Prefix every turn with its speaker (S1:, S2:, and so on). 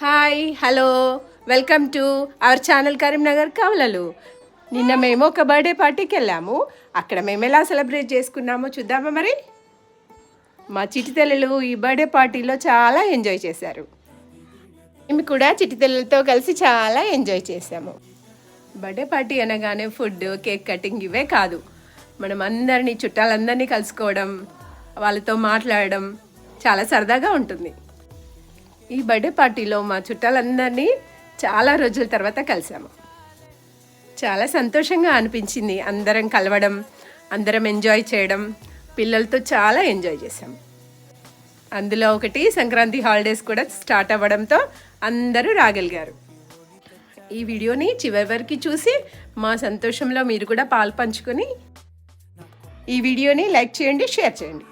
S1: Hi hello welcome to our channel Karimnagar కవలలు. నిన్న మేము ఒక బర్త్డే పార్టీకి వెళ్ళాము. అక్కడ మేము ఎలా సెలబ్రేట్ చేసుకున్నామో చూద్దామా మరి. మా చిటితల్లులు ఈ బర్త్డే పార్టీలో చాలా ఎంజాయ్ చేశారు. మేము కూడా చిటితల్లులతో కలిసి చాలా ఎంజాయ్ చేసాము. బర్త్డే పార్టీ అనగానే ఫుడ్, కేక్ కటింగ్ ఇవే కాదు, మనం అందరినీ చుట్టాలందరినీ కలుసుకోవడం, వాళ్ళతో మాట్లాడడం చాలా సరదాగా ఉంటుంది. ఈ బర్త్డే పార్టీలో మా చుట్టాలందరినీ చాలా రోజుల తర్వాత కలిసాము. చాలా సంతోషంగా అనిపించింది. అందరం కలవడం, అందరం ఎంజాయ్ చేయడం, పిల్లలతో చాలా ఎంజాయ్ చేసాం. అందులో ఒకటి సంక్రాంతి హాలిడేస్ కూడా స్టార్ట్ అవ్వడంతో అందరూ రాగలిగారు. ఈ వీడియోని చివరి వరకు చూసి మా సంతోషంలో మీరు కూడా పాలు పంచుకొని ఈ వీడియోని లైక్ చేయండి, షేర్ చేయండి.